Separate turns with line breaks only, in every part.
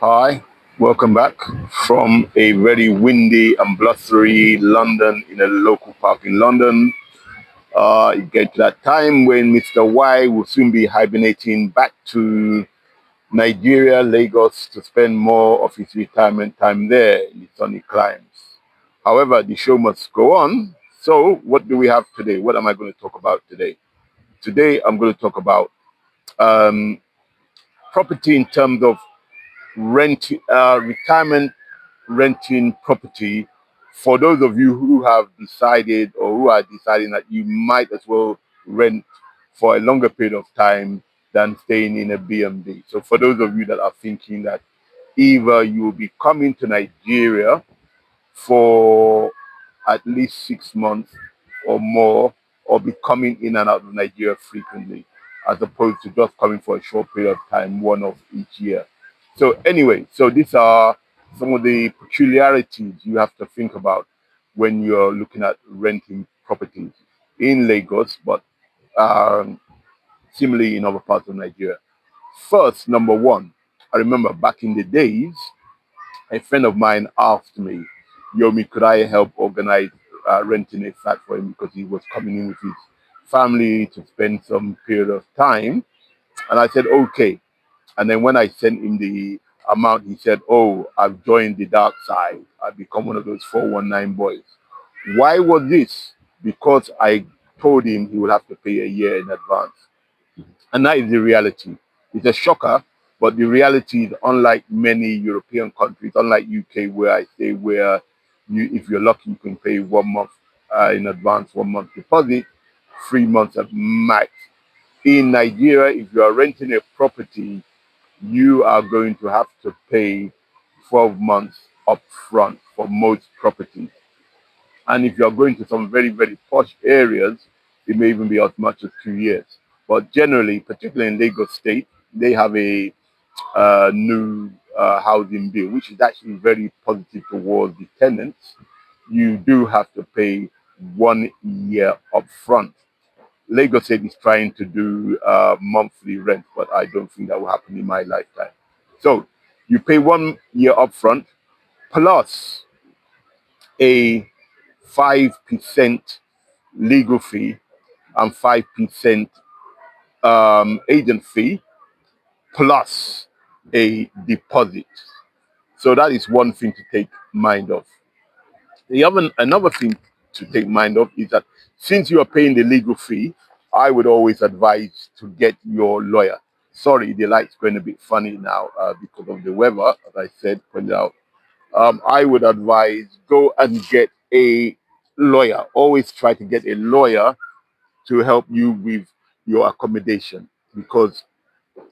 Hi, welcome back from a very windy and blustery London in a local park in London. You get to that time when Mr. Y will soon be hibernating back to Nigeria, Lagos, to spend more of his retirement time there in the sunny climes. However, the show must go on. So, what do we have today? What am I going to talk about today? Today, I'm going to talk about um, property in terms of retirement renting property for those of you who have decided or who are deciding that you might as well rent for a longer period of time than staying in a B&B. So for those of you that are thinking that either you will be coming to Nigeria for at least 6 months or more, or be coming in and out of Nigeria frequently, as opposed to just coming for a short period of time, one of each year. So anyway, so these are some of the peculiarities you have to think about when you're looking at renting properties in Lagos, but um, similarly in other parts of Nigeria. First, number one, I remember back in the days, a friend of mine asked me, Yomi, could I help organize renting a flat for him because he was coming in with his family to spend some period of time. And I said, okay. And then when I sent him the amount, he said, oh, I've joined the dark side. I've become one of those 419 boys. Why was this? Because I told him he would have to pay a year in advance. And that is the reality. It's a shocker, but the reality is, unlike many European countries, unlike UK, where I say where if you're lucky, you can pay 1 month in advance, 1 month deposit, 3 months at max. In Nigeria, if you are renting a property, you are going to have to pay 12 months upfront for most properties. And if you're going to some very, very posh areas, it may even be as much as 2 years. But generally, particularly in Lagos State, they have a new housing bill, which is actually very positive towards the tenants. You do have to pay 1 year upfront. Lagos State is trying to do monthly rent, but I don't think that will happen in my lifetime. So you pay 1 year upfront plus a 5% legal fee and 5% agent fee plus a deposit. So that is one thing to take mind of. Another thing to take mind of is that since you are paying the legal fee, I would always advise to get your lawyer. Sorry, the light's going a bit funny now because of the weather, as I said, pointed out. I would advise go and get a lawyer. Always try to get a lawyer to help you with your accommodation because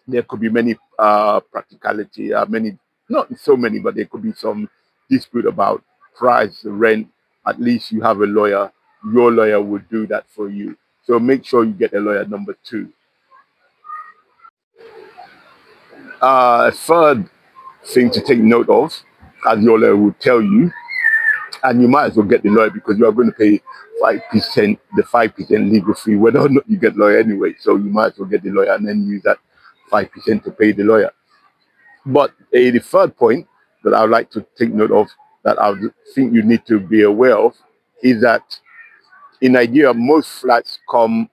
there could be many practicality, many, not so many, but there could be some dispute about price, rent. At least you have a lawyer. Your lawyer will do that for you. So make sure you get a lawyer. Number two. Third thing to take note of, as your lawyer will tell you, and you might as well get the lawyer because you are going to pay 5%, the 5% legal fee, whether or not you get lawyer anyway. So you might as well get the lawyer and then use that 5% to pay the lawyer. But the third point that I would like to take note of that I would think you need to be aware of is that in Nigeria, most flats come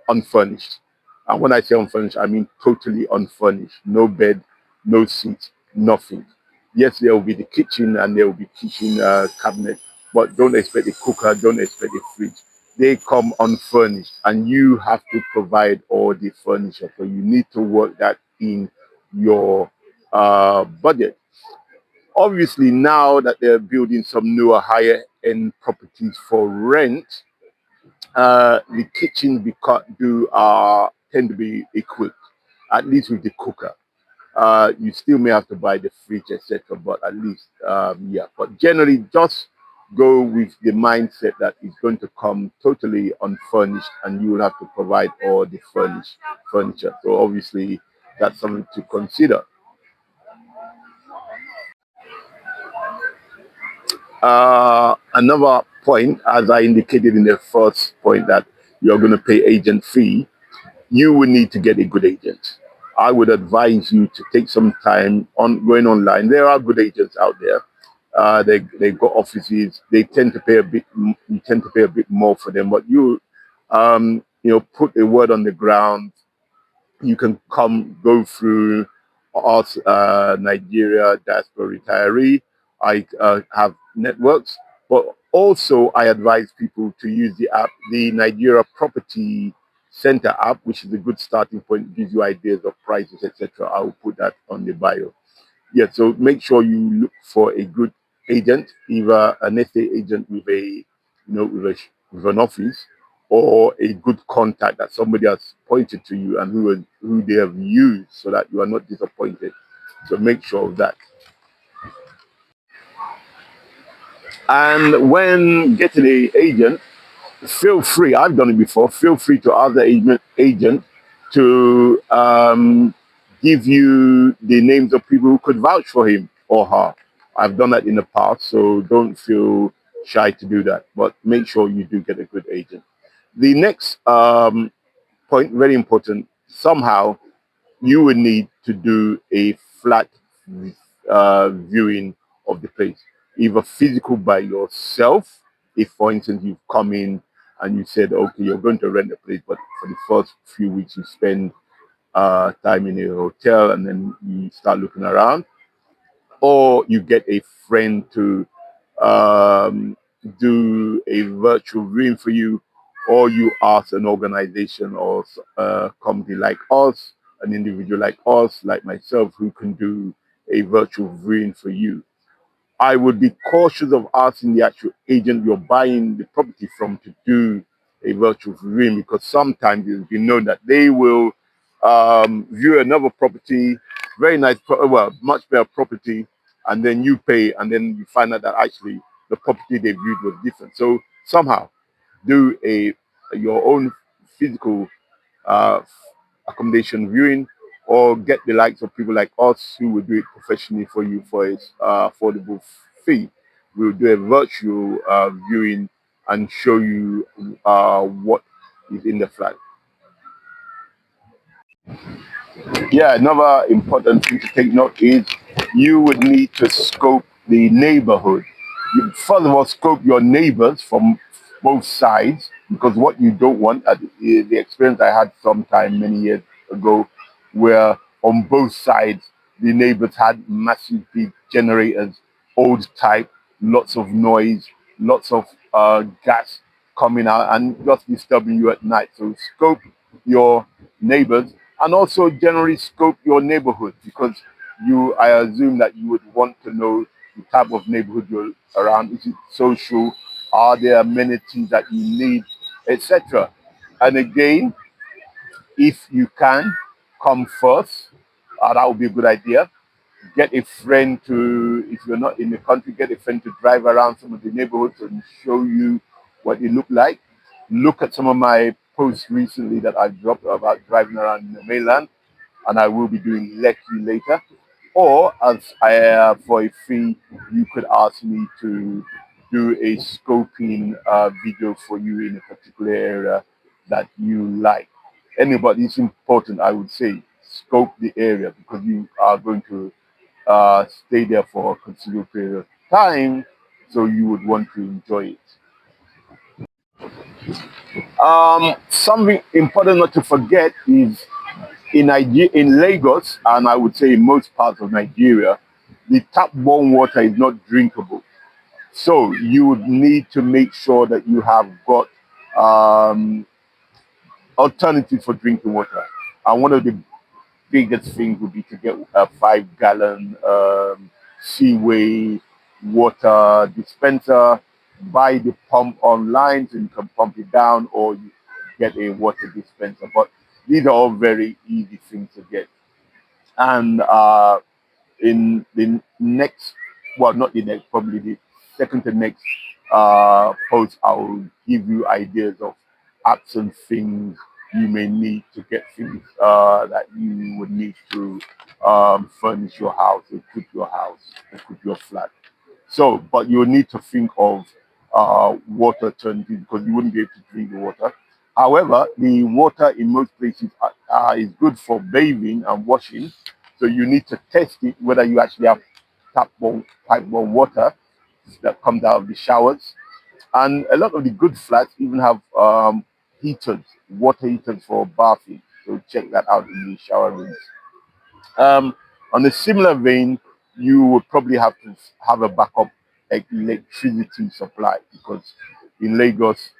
unfurnished. And when I say unfurnished, I mean totally unfurnished. No bed, no seat, nothing. Yes, there will be the kitchen and there will be kitchen cabinet, but don't expect a cooker, don't expect a fridge. They come unfurnished and you have to provide all the furniture. So you need to work that in your budget. Obviously, now that they're building some newer, higher end properties for rent, the kitchen tend to be equipped, at least with the cooker. You still may have to buy the fridge, etc. But at least, yeah. But generally, just go with the mindset that it's going to come totally unfurnished, and you will have to provide all the furnished furniture. So obviously, that's something to consider. Another point, as I indicated in the first point, that you're going to pay agent fee, you will need to get a good agent. I would advise you to take some time on going online. There are good agents out there. They got offices. They tend to pay a bit. You tend to pay a bit more for them, but put a word on the ground. You can go through us, Nigeria diaspora retiree. I have networks, but also I advise people to use the app, the Nigeria Property Center app, which is a good starting point. Gives you ideas of prices, etc. I will put that on the bio. Yeah, so make sure you look for a good agent, either an estate agent with with an office, or a good contact that somebody has pointed to you and who they have used, so that you are not disappointed. So make sure of that. And when getting a agent, feel free. I've done it before. Feel free to ask the agent to give you the names of people who could vouch for him or her. I've done that in the past, so don't feel shy to do that. But make sure you do get a good agent. The next point, very important. Somehow you would need to do a flat viewing of the place, either physical by yourself. If, for instance, you've come in and you said, okay, you're going to rent a place, but for the first few weeks you spend time in a hotel and then you start looking around, or you get a friend to um, do a virtual viewing for you, or you ask an organization or a company like us, an individual like us, like myself, who can do a virtual viewing for you. I would be cautious of asking the actual agent you're buying the property from to do a virtual viewing, because sometimes you know that they will view another property, very nice, well, much better property, and then you pay, and then you find out that actually the property they viewed was different. So somehow do a your own physical uh, accommodation viewing, or get the likes of people like us who will do it professionally for you for a affordable fee. We'll do a virtual viewing and show you what is in the flat. Yeah, another important thing to take note is you would need to scope the neighborhood. You, first of all, scope your neighbors from both sides, because what you don't want, the experience I had sometime many years ago, where on both sides the neighbors had massive big generators, old type, lots of noise, lots of gas coming out and just disturbing you at night. So scope your neighbors, and also generally scope your neighborhood, because I assume that you would want to know the type of neighborhood you're around. Is it social? Are there amenities that you need, etc.? And again, if you can come first, that would be a good idea. Get a friend to, if you're not in the country, get a friend to drive around some of the neighborhoods and show you what they look like. Look at some of my posts recently that I've dropped about driving around in the mainland, and I will be doing Lekki later. Or as for a fee, you could ask me to do a scoping video for you in a particular area that you like. Anybody, it's important, I would say, scope the area, because you are going to stay there for a considerable period of time, so you would want to enjoy it. Something important not to forget is in Lagos, and I would say in most parts of Nigeria, the tap-borne water is not drinkable. So you would need to make sure that you have got um, alternatives for drinking water. And one of the biggest thing would be to get a 5 gallon Seaway water dispenser. Buy the pump online so you can pump it down, or you get a water dispenser. But these are all very easy things to get. And in the next, well, not the next, probably the second to next post, I will give you ideas of apps and things you may need to get things that you would need to furnish your house, equip your flat. So, but you need to think of water alternatives, because you wouldn't be able to drink the water. However, the water in most places is good for bathing and washing. So you need to test it whether you actually have pipe borne water that comes out of the showers. And a lot of the good flats even have heaters, water heaters for bathing. So check that out in the shower rooms. Um, on a similar vein, you would probably have to have a backup electricity supply because in Lagos,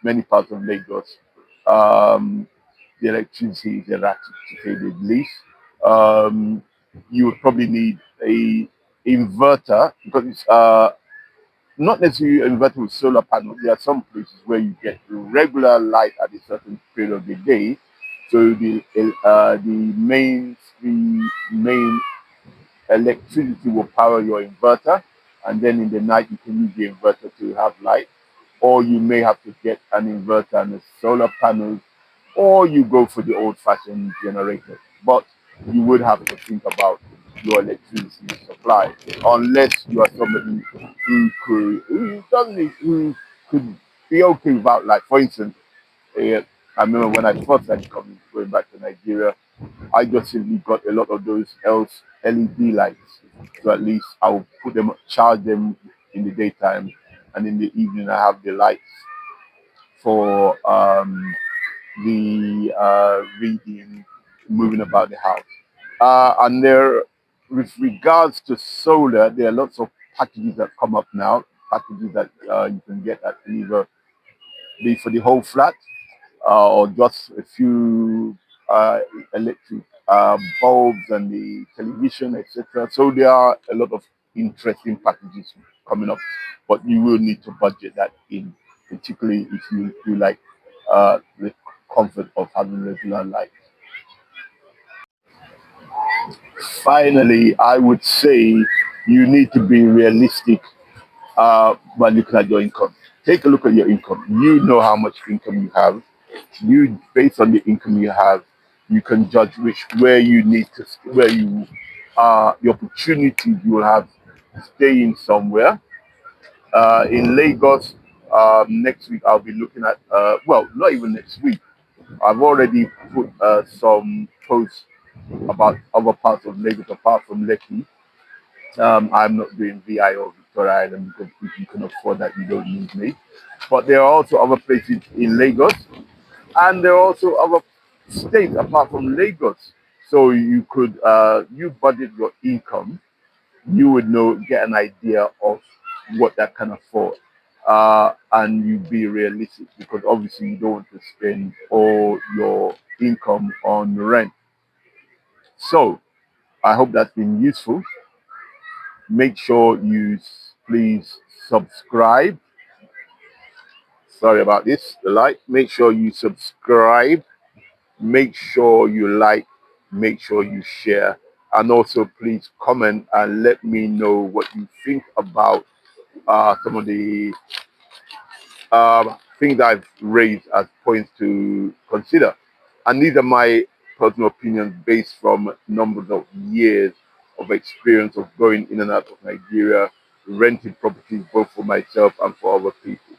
many parts of Lagos, um, the electricity is erratic to say the least. Um, you would probably need a inverter because it's not necessarily inverter with solar panels. There are some places where you get regular light at a certain period of the day. So the main electricity will power your inverter, and then in the night you can use the inverter to have light, or you may have to get an inverter and a solar panels, or you go for the old-fashioned generator. But you would have to think about your electricity supply, unless you are somebody who could be okay without light. For instance, I remember when I first started going back to Nigeria, I just simply got a lot of those LED lights. So at least I'll charge them in the daytime, and in the evening I have the lights for the reading, moving about the house. And there, with regards to solar, there are lots of packages that come up now. Packages that you can get that can either be for the whole flat or just a few electric bulbs and the television, etc. So there are a lot of interesting packages coming up, but you will need to budget that in, particularly if you like the comfort of having regular light. Finally, I would say you need to be realistic by looking at your income. Take a look at your income. You know how much income you have. You, based on the income you have, you can judge where you need to, where you the opportunities you will have staying somewhere. In Lagos, next week I'll be looking at, well, not even next week. I've already put some posts about other parts of Lagos apart from Lekki. I'm not doing VI or Victoria Island because if you can afford that, you don't need me. But there are also other places in Lagos, and there are also other states apart from Lagos. So you could, you budget your income, you would know, get an idea of what that can afford. And you be realistic because obviously you don't want to spend all your income on rent. So I hope that's been useful. Make sure you please subscribe. Sorry about this, the light. Make sure you subscribe. Make sure you like. Make sure you share. And also, please comment and let me know what you think about some of the things I've raised as points to consider. And these are my personal opinions based from numbers of years of experience of going in and out of Nigeria, renting properties both for myself and for other people.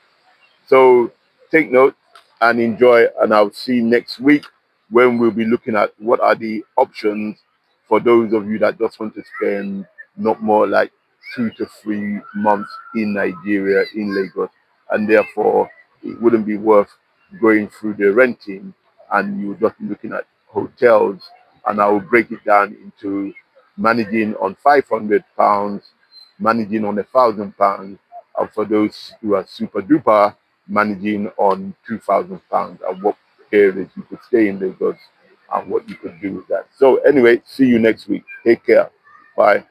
So take note and enjoy, and I'll see you next week when we'll be looking at what are the options for those of you that just want to spend not more like 2 to 3 months in Nigeria, in Lagos, and therefore it wouldn't be worth going through the renting and you would just be looking at hotels. And I will break it down into managing on £500, managing on £1,000, and for those who are super duper, managing on £2,000, and what areas you could stay in Lagos and what you could do with that. So anyway, see you next week. Take care. Bye.